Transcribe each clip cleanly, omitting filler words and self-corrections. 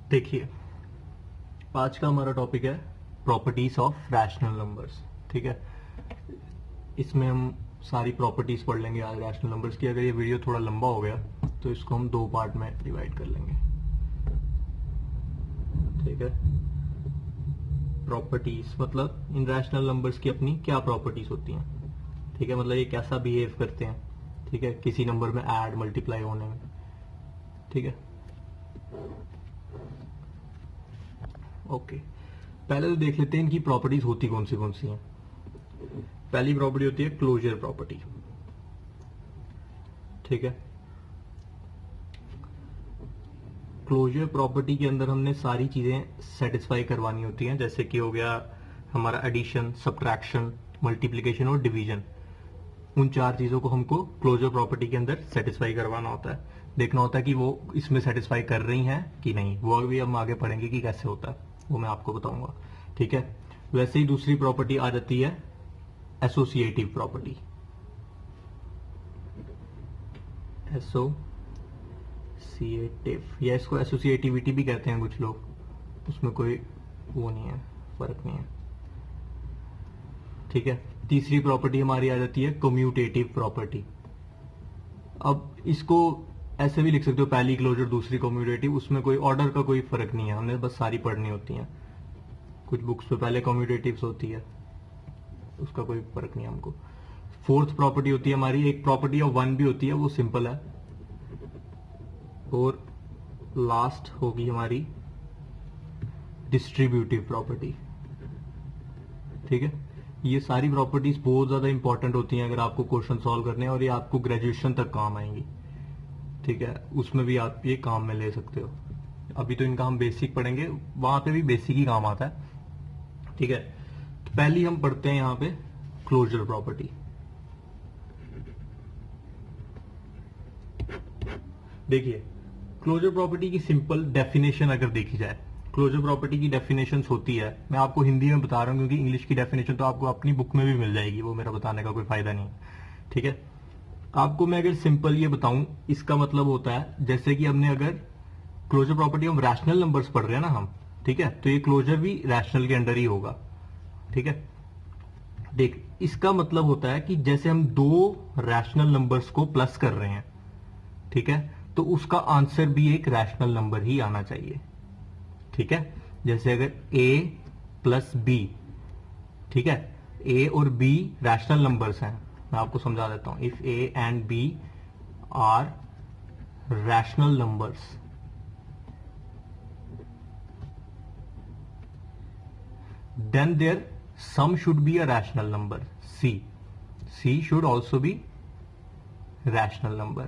देखिए, आज का हमारा टॉपिक है प्रॉपर्टीज ऑफ रैशनल नंबर्स। ठीक है, इसमें हम सारी प्रॉपर्टीज पढ़ लेंगे आज रैशनल नंबर्स की। अगर ये वीडियो थोड़ा लंबा हो गया तो इसको हम दो पार्ट में डिवाइड कर लेंगे। ठीक है, प्रॉपर्टीज मतलब इन रैशनल नंबर्स की अपनी क्या प्रॉपर्टीज होती हैं। ठीक है, मतलब ये कैसा बिहेव करते हैं। ठीक है, किसी नंबर में ऐड मल्टीप्लाई होने में। ठीक है, ओके, पहले तो देख लेते हैं इनकी प्रॉपर्टीज होती कौन सी हैं। पहली प्रॉपर्टी होती है क्लोजर प्रॉपर्टी। ठीक है, क्लोजर प्रॉपर्टी के अंदर हमने सारी चीजें सेटिस्फाई करवानी होती हैं, जैसे कि हो गया हमारा एडिशन, सब्ट्रैक्शन, मल्टीप्लिकेशन और डिवीजन। उन चार चीजों को हमको क्लोजर प्रॉपर्टी के अंदर सेटिस्फाई करवाना होता है। देखना होता है कि वो इसमें सेटिस्फाई कर रही हैं कि नहीं। वो भी हम आगे पढ़ेंगे कि कैसे होता है, वो मैं आपको बताऊंगा। ठीक है, वैसे ही दूसरी प्रॉपर्टी आ जाती है एसोसिएटिव प्रॉपर्टी। एसोसिएटिव या इसको एसोसिएटिविटी भी कहते हैं कुछ लोग, उसमें कोई वो नहीं है, फर्क नहीं है। ठीक है, तीसरी प्रॉपर्टी हमारी आ जाती है कम्यूटेटिव प्रॉपर्टी। अब इसको ऐसे भी लिख सकते हो, पहली क्लोजर दूसरी कम्यूटेटिव, उसमें कोई ऑर्डर का कोई फर्क नहीं है, हमने बस सारी पढ़नी होती हैं। कुछ बुक्स पे पहले कम्यूटेटिव्स होती है, उसका कोई फर्क नहीं है हमको। फोर्थ प्रॉपर्टी होती है हमारी, एक प्रॉपर्टी ऑफ वन भी होती है, वो सिंपल है। और लास्ट होगी हमारी डिस्ट्रीब्यूटिव प्रॉपर्टी। ठीक है, ये सारी प्रॉपर्टीज बहुत ज्यादा इंपॉर्टेंट होती हैं अगर आपको क्वेश्चन सॉल्व करने हैं, और ये आपको ग्रेजुएशन तक काम आएंगी। ठीक है, उसमें भी आप ये काम में ले सकते हो। अभी तो इनका हम बेसिक पढ़ेंगे, वहां पे भी बेसिक ही काम आता है। ठीक है, तो पहली हम पढ़ते हैं यहां पे क्लोजर प्रॉपर्टी। देखिए, क्लोजर प्रॉपर्टी की सिंपल डेफिनेशन अगर देखी जाए, क्लोजर प्रॉपर्टी की डेफिनेशन होती है, मैं आपको हिंदी में बता रहा हूं क्योंकि इंग्लिश की डेफिनेशन तो आपको अपनी बुक में भी मिल जाएगी, वो मेरा बताने का कोई फायदा नहीं है। ठीक है, आपको मैं अगर सिंपल ये बताऊं, इसका मतलब होता है जैसे कि हमने अगर क्लोजर प्रॉपर्टी हम रैशनल नंबर्स पढ़ रहे हैं ना हम, ठीक है, तो ये क्लोजर भी रैशनल के अंडर ही होगा। ठीक है, देख, इसका मतलब होता है कि जैसे हम दो रैशनल नंबर्स को प्लस कर रहे हैं, ठीक है, तो उसका आंसर भी एक रैशनल नंबर ही आना चाहिए। ठीक है, जैसे अगर a प्लस बी, ठीक है, a और b रैशनल नंबर्स हैं, मैं आपको समझा देता हूं। If a and b are rational numbers, then their sum should be a rational number, c should also be rational number,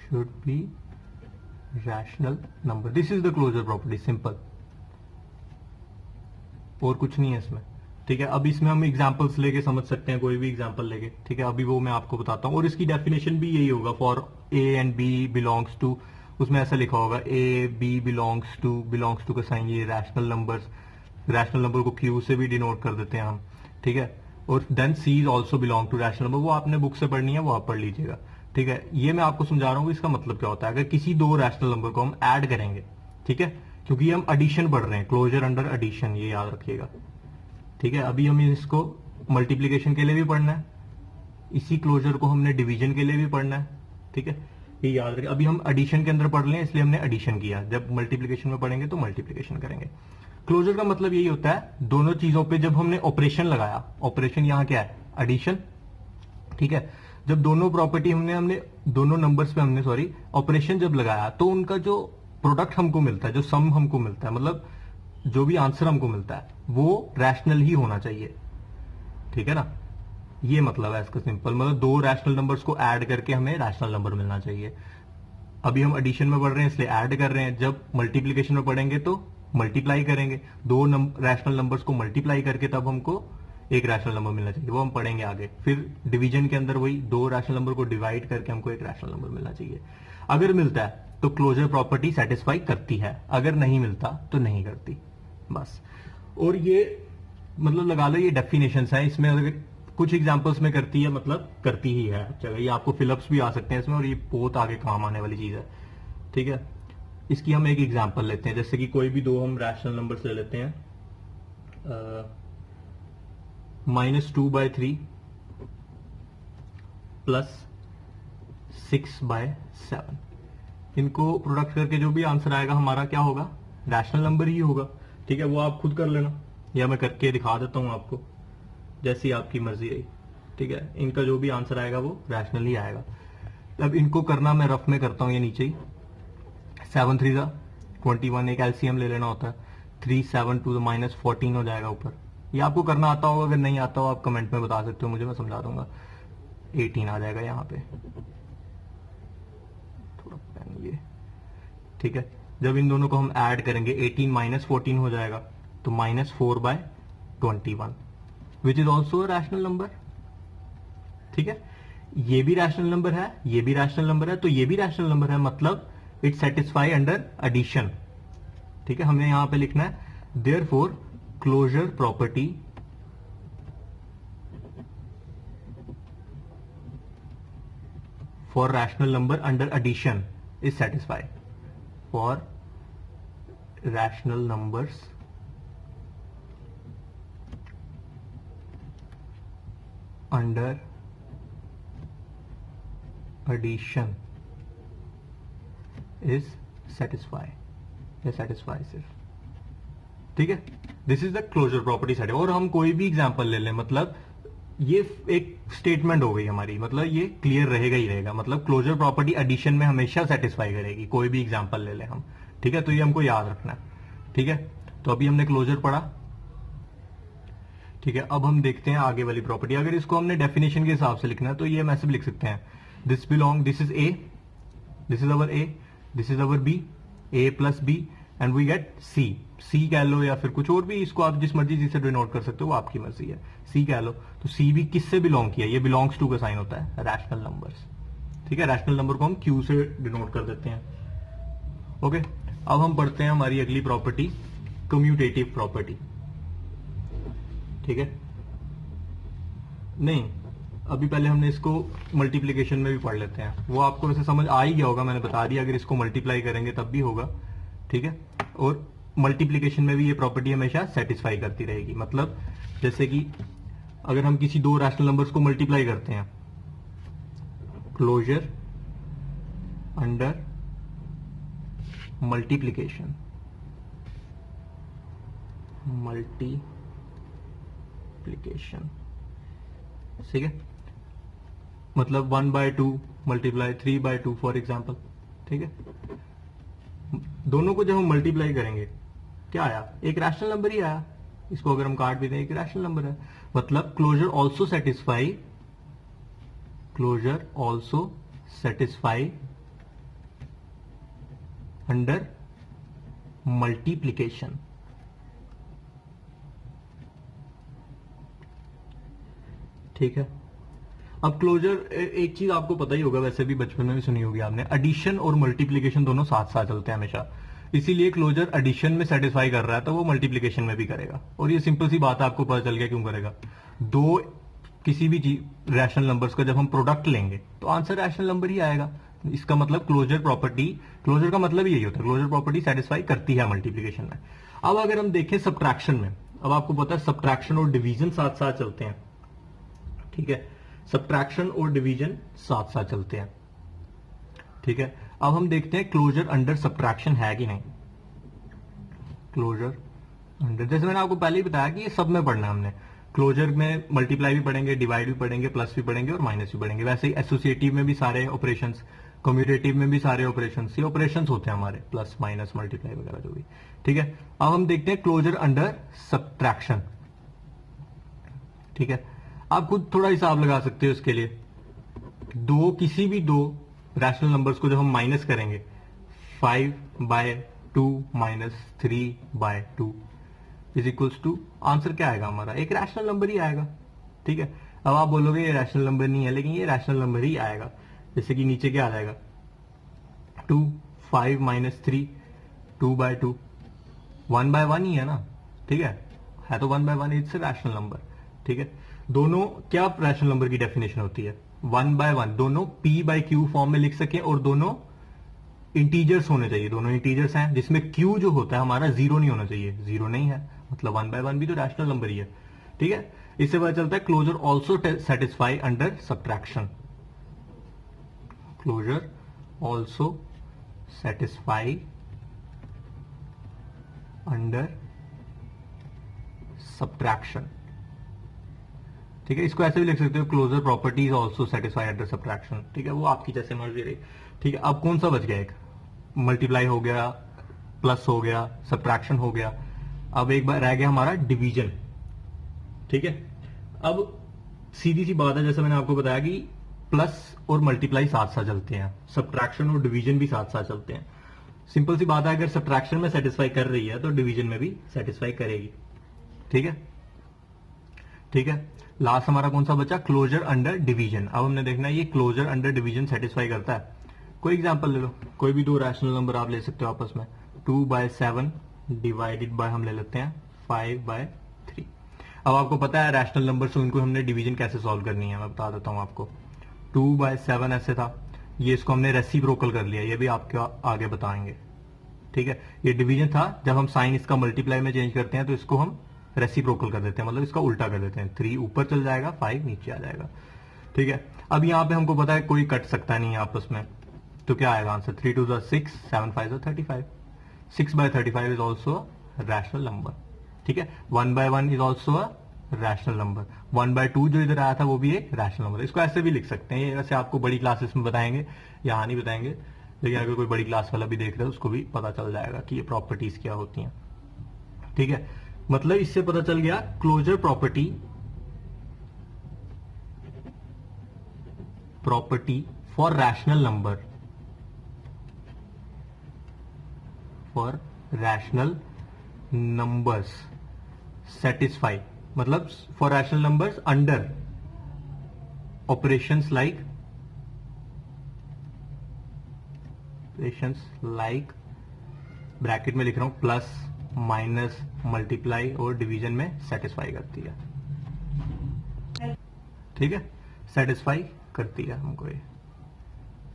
should be rational number. This is the closure property, simple, और कुछ नहीं है इसमें। ठीक है, अब इसमें हम एग्जांपल्स लेके समझ सकते हैं, कोई भी एग्जांपल लेके। ठीक है, अभी वो मैं आपको बताता हूं, और इसकी डेफिनेशन भी यही होगा, for a and b belongs to, उसमें ऐसा लिखा होगा a b बिलोंग्स टू का साइन ये रैशनल नंबर्स, रैशनल नंबर को q से भी डिनोट कर देते हैं हम। ठीक है, और then c is also belong to rational number, वो आपने बुक से पढ़नी है, वो आप पढ़ लीजिएगा। ठीक है, ये मैं आपको समझा रहा हूँ इसका मतलब क्या होता है। अगर किसी दो रैशनल नंबर को हम ऐड करेंगे, ठीक है, क्योंकि हम एडिशन पढ़ रहे हैं, क्लोजर अंडर एडिशन, ये याद रखिएगा। ठीक है, अभी हम इसको मल्टीप्लीकेशन के लिए भी पढ़ना है, इसी क्लोजर को हमने डिवीजन के लिए भी पढ़ना है। ठीक है, ये याद रखिए। अभी हम एडिशन के अंदर पढ़ रहे हैं इसलिए हमने एडिशन किया, जब मल्टीप्लीकेशन में पढ़ेंगे तो मल्टीप्लीकेशन करेंगे। क्लोजर का मतलब यही होता है, दोनों चीजों पे जब हमने ऑपरेशन लगाया, ऑपरेशन यहाँ क्या है, एडिशन। ठीक है, जब दोनों प्रॉपर्टी हमने दोनों नंबर्स पे हमने ऑपरेशन जब लगाया, तो उनका जो प्रोडक्ट हमको मिलता है, जो सम हमको मिलता है, मतलब जो भी आंसर हमको मिलता है वो रैशनल ही होना चाहिए। ठीक है ना, ये मतलब है इसका सिंपल, मतलब दो रैशनल नंबर्स को ऐड करके हमें रैशनल नंबर मिलना चाहिए। अभी हम एडिशन में पढ़ रहे हैं इसलिए ऐड कर रहे हैं, जब मल्टीप्लीकेशन में पढ़ेंगे तो मल्टीप्लाई करेंगे, दो रैशनल नंबर्स को मल्टीप्लाई करके तब हमको एक रैशनल नंबर मिलना चाहिए, वो हम पढ़ेंगे आगे। फिर डिवीजन के अंदर वही दो रैशनल नंबर को डिवाइड करके हमको एक रैशनल नंबर मिलना चाहिए। अगर मिलता है तो क्लोजर प्रॉपर्टी सेटिस्फाई करती है, अगर नहीं मिलता तो नहीं करती, बस। और ये मतलब लगा लो ये डेफिनेशन है, इसमें अगर कुछ एग्जांपल्स में करती है, मतलब करती ही है। चलो, ये आपको फिलअप्स भी आ सकते हैं इसमें, और ये बहुत आगे काम आने वाली चीज है। ठीक ठीक है, इसकी हम एक एग्जांपल लेते हैं, जैसे कि कोई भी दो हम रैशनल नंबर्स ले लेते हैं, -2/3 +6/7। इनको प्रोडक्ट करके जो भी आंसर आएगा हमारा क्या होगा, रैशनल नंबर ही होगा। ठीक है, वो आप खुद कर लेना या मैं करके दिखा देता हूं आपको, जैसी आपकी मर्जी रही। ठीक है, इनका जो भी आंसर आएगा वो रैशनल ही आएगा। अब इनको करना मैं रफ में करता हूं, ये नीचे ही 7 3 21, एक एलसीएम ले लेना होता है, 3 7 टू -14 हो जाएगा ऊपर। ये आपको करना आता होगा, अगर नहीं आता हो आप कमेंट में बता सकते हो मुझे, मैं समझा दूंगा। 18 आ जाएगा यहाँ पे, थोड़ा पेन ये। ठीक है, जब इन दोनों को हम ऐड करेंगे 18 -14 हो जाएगा, तो -4/21 which is also rational number. ठीक है, ये भी रैशनल नंबर है, ये भी रैशनल नंबर है, तो ये भी रैशनल नंबर है, मतलब इट सेटिस्फाई अंडर एडिशन। ठीक है, हमें यहां पे लिखना है therefore closure property for rational number under addition is satisfy, for rational numbers under addition is satisfy, या सेटिस्फाई सिर्फ। ठीक है, this is the closure property set. और हम कोई भी एग्जांपल ले लें, मतलब ये एक स्टेटमेंट हो गई हमारी, मतलब ये क्लियर रहेगा ही रहेगा, मतलब क्लोजर प्रॉपर्टी एडिशन में हमेशा सेटिस्फाई करेगी, कोई भी एग्जांपल ले लें हम। ठीक है, तो ये हमको याद रखना है। ठीक है, तो अभी हमने क्लोजर पढ़ा। ठीक है, अब हम देखते हैं आगे वाली प्रॉपर्टी। अगर इसको हमने डेफिनेशन के हिसाब से लिखना है तो ये हम ऐसे भी लिख सकते हैं, this belong, this is A, this is our A, this is our B, A plus B and we get C. C कह लो या फिर कुछ और भी, इसको आप जिस मर्जी चीज से डिनोट कर सकते हो, वो आपकी मर्जी है। सी कह लो, तो सी भी किससे बिलोंग किया, ये बिलोंग्स टू का साइन होता है, रैशनल नंबर्स। ठीक है, रैशनल नंबर को हम क्यू से डिनोट कर देते हैं। ओके, अब हम पढ़ते हैं हमारी अगली प्रॉपर्टी, कम्यूटेटिव प्रॉपर्टी। ठीक है, नहीं अभी पहले हमने इसको मल्टीप्लीकेशन में भी पढ़ लेते हैं, वो आपको वैसे समझ आ ही गया होगा, मैंने बता दिया, अगर इसको मल्टीप्लाई करेंगे तब भी होगा। ठीक है, और मल्टीप्लीकेशन में भी ये प्रॉपर्टी हमेशा सेटिस्फाई करती रहेगी। मतलब जैसे कि अगर हम किसी दो रैशनल नंबर्स को मल्टीप्लाई करते हैं, क्लोजर अंडर मल्टीप्लीकेशन, मल्टीप्लीकेशन, ठीक है, मतलब 1/2 मल्टीप्लाई 3/2 फॉर एग्जाम्पल। ठीक है, दोनों को जब हम मल्टीप्लाई करेंगे क्या आया, एक रैशनल नंबर ही आया। इसको अगर हम काट भी दें, एक रैशनल नंबर है, मतलब closure also satisfy, closure also satisfy under multiplication. ठीक है, अब क्लोजर, एक चीज आपको पता ही होगा, वैसे भी बचपन में भी सुनी होगी आपने, एडिशन और मल्टीप्लीकेशन दोनों साथ साथ चलते हैं हमेशा। इसीलिए क्लोजर एडिशन में सेटिस्फाई कर रहा है तो वो मल्टीप्लीकेशन में भी करेगा। और ये सिंपल सी बात है, आपको पता चल गया क्यों करेगा। दो किसी भी रैशनल नंबर्स का जब हम प्रोडक्ट लेंगे तो आंसर रैशनल नंबर ही आएगा। इसका मतलब क्लोजर प्रॉपर्टी, क्लोजर का मतलब यही होता है, क्लोजर प्रॉपर्टी सेटिस्फाई करती है मल्टीप्लीकेशन में। अब अगर हम देखें सब्ट्रैक्शन में, अब आपको पता है सब्ट्रैक्शन और डिवीजन साथ साथ चलते हैं। ठीक है, सब्ट्रैक्शन और डिवीजन साथ साथ चलते हैं। ठीक है, अब हम देखते हैं क्लोजर अंडर सब्ट्रैक्शन है कि नहीं। क्लोजर अंडर, जैसे मैंने आपको पहले ही बताया कि ये सब में पढ़ना है हमने, क्लोजर में मल्टीप्लाई भी पढ़ेंगे, डिवाइड भी पढ़ेंगे, प्लस भी पढ़ेंगे और माइनस भी पढ़ेंगे। वैसे ही एसोसिएटिव में भी सारे ऑपरेशंस, कम्यूटेटिव में भी सारे ऑपरेशंस, ये ऑपरेशंस होते हैं हमारे, प्लस माइनस मल्टीप्लाई वगैरह जो भी। ठीक है, अब हम देखते हैं क्लोजर अंडर सब्ट्रैक्शन। ठीक है, आप खुद थोड़ा हिसाब लगा सकते हो इसके लिए। दो किसी भी दो रैशनल नंबर्स को जब हम माइनस करेंगे, 5/2 - 3/2 इज इक्वल्स टू, आंसर क्या आएगा हमारा, एक रैशनल नंबर ही आएगा। ठीक है, अब आप बोलोगे ये रैशनल नंबर नहीं है, लेकिन ये रैशनल नंबर ही आएगा। जैसे कि नीचे क्या आ जाएगा, 2 5 - 3 2/2, 1/1 ही है ना। ठीक है तो 1/1 इट्स ए रैशनल नंबर। ठीक है, दोनों क्या रैशनल नंबर की डेफिनेशन होती है, 1/1, दोनों p/q फॉर्म में लिख सके और दोनों इंटीजर्स होने चाहिए, दोनों इंटीजर्स हैं, जिसमें क्यू जो होता है हमारा जीरो नहीं होना चाहिए, जीरो नहीं है मतलब 1 by 1 भी तो रैशनल नंबर ही है, ठीक है। इससे पता चलता है closure also satisfy under subtraction, closure also satisfy under subtraction, ठीक है। इसको ऐसे भी लिख सकते हो, closure properties also satisfy under subtraction, ठीक है, वो आपकी जैसे मर्जी रही, ठीक है। अब कौन सा बच गया, एक मल्टीप्लाई हो गया, प्लस हो गया, सब्ट्रैक्शन हो गया, अब एक बार रह गया हमारा डिवीजन, ठीक है। अब सीधी सी बात है, जैसे मैंने आपको बताया कि प्लस और मल्टीप्लाई साथ साथ चलते हैं, सब्ट्रैक्शन और डिवीजन भी साथ साथ चलते हैं। सिंपल सी बात है, अगर सब्ट्रैक्शन में सेटिस्फाई कर रही है तो डिवीजन में भी सेटिस्फाई करेगी, ठीक है, ठीक है। लास्ट हमारा कौन सा बचा, क्लोजर अंडर डिवीजन। अब हमने देखना है ये क्लोजर अंडर डिवीजन सेटिस्फाई करता है। कोई एग्जांपल ले लो, कोई भी दो रैशनल नंबर आप ले सकते हो आपस में, 2/7 डिवाइडेड बाय हम ले लेते हैं 5/3। अब आपको पता है रैशनल नंबर से उनको हमने डिवीजन कैसे सॉल्व करनी है, मैं बता देता हूं आपको। 2/7 ऐसे था, ये इसको हमने रेसिप्रोकल कर लिया, ये भी आपको आगे बताएंगे, ठीक है। ये डिवीजन था, जब हम साइन इसका मल्टीप्लाई में चेंज करते हैं तो इसको हम रेसिप्रोकल कर देते हैं, मतलब इसका उल्टा कर देते हैं, 3 ऊपर चल जाएगा, 5 नीचे आ जाएगा, ठीक है। अब यहाँ पे हमको पता है कोई कट सकता नहीं है आपस में, तो क्या आएगा answer, 3 2 6, 7 5 35, 6/35 is also rational number, ठीक है। 1 by 1 is also a rational number, 1/2 जो इधर आया था वो भी एक रैशनल नंबर। इसको ऐसे भी लिख सकते हैं, ये वैसे आपको बड़ी क्लासेस में बताएंगे, यहाँ नहीं बताएंगे, लेकिन अगर कोई बड़ी क्लास वाला भी देख रहा है उसको भी पता चल जाएगा कि ये प्रॉपर्टीज क्या होती हैं, ठीक है। मतलब इससे पता चल गया closure property for rational number, for rational numbers satisfy, मतलब for rational numbers under operations like bracket में लिख रहा हूं प्लस माइनस मल्टीप्लाई और डिवीजन में सेटिस्फाई करती है, ठीक है, सेटिस्फाई करती है हमको ये,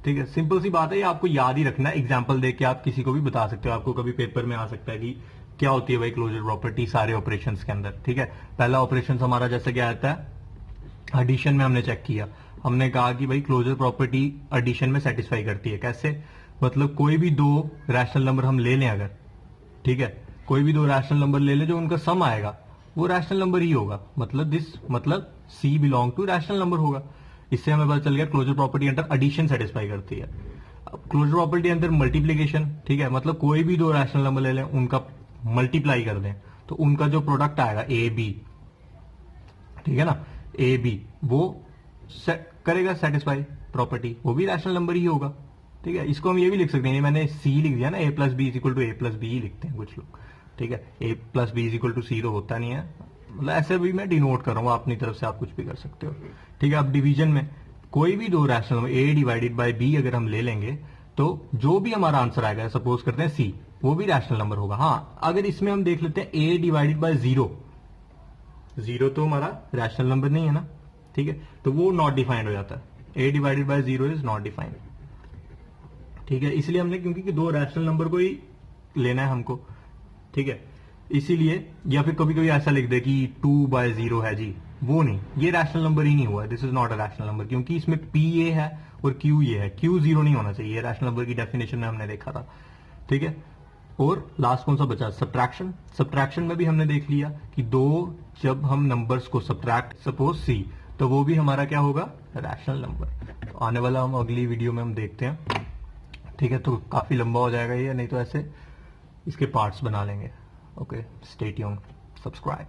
ठीक है। सिंपल सी बात है, ये आपको याद ही रखना है, एग्जांपल देके आप किसी को भी बता सकते हो, आपको कभी पेपर में आ सकता है कि क्या होती है भाई क्लोजर प्रॉपर्टी सारे ऑपरेशंस के अंदर, ठीक है। पहला ऑपरेशन हमारा जैसे क्या आता है, एडिशन में हमने चेक किया, हमने कहा कि भाई क्लोजर प्रॉपर्टी एडिशन में सेटिस्फाई करती है, कैसे, मतलब कोई भी दो रैशनल नंबर हम ले लें अगर, ठीक है, कोई भी दो रैशनल नंबर ले लें, जो उनका सम आएगा वो रैशनल नंबर ही होगा, मतलब c belong to rational number होगा। इससे हमें पता चल गया closure property under addition satisfy करती है। अब क्लोजर प्रॉपर्टी अंडर मल्टीप्लीकेशन, ठीक है, मतलब कोई भी दो रैशनल नंबर ले लें, उनका मल्टीप्लाई कर दें तो उनका जो प्रोडक्ट आएगा ए बी, ठीक है ना, ए बी वो करेगा सेटिस्फाई प्रॉपर्टी, वो भी रैशनल नंबर ही होगा, ठीक है। इसको हम ये भी लिख सकते हैं, मैंने सी लिख दिया ना, a + b = a + b ही लिखते हैं कुछ लोग, ठीक है, a + b = c तो होता नहीं है, मतलब ऐसे भी मैं डिनोट कर रहा हूँ, अपनी तरफ से आप कुछ भी कर सकते हो, ठीक है। अब डिवीजन में कोई भी दो rational number a divided by b अगर हम ले लेंगे तो जो भी हमारा आंसर आएगा, सपोज करते हैं c, वो भी रैशनल नंबर होगा। हाँ, अगर इसमें हम देख लेते हैं a डिवाइडेड बाय 0, 0 तो हमारा रैशनल नंबर नहीं है ना, ठीक है, तो वो नॉट डिफाइंड हो जाता है, a divided by 0 is not defined, ठीक है। इसलिए हमने, क्योंकि दो रैशनल नंबर को ही लेना है हमको, ठीक है, इसीलिए, या फिर कभी कभी ऐसा लिख दे कि 2/0 है जी, वो नहीं, ये रैशनल नंबर ही नहीं हुआ, this is not a rational number, क्योंकि इसमें p ये है और q ये है, q 0 नहीं होना चाहिए, रैशनल नंबर की डेफिनेशन में हमने देखा था, ठीक है। और लास्ट कौन सा बचा, सब्ट्रैक्शन। सब्ट्रैक्शन में भी हमने देख लिया कि दो जब हम नंबर्स को सब्ट्रैक्ट, सपोज c, तो वो भी हमारा क्या होगा, रैशनल नंबर। तो आने वाला हम अगली वीडियो में हम देखते हैं, ठीक है, तो काफी लंबा हो जाएगा ये, नहीं तो ऐसे इसके पार्ट्स बना लेंगे। Okay, stay tuned, subscribe.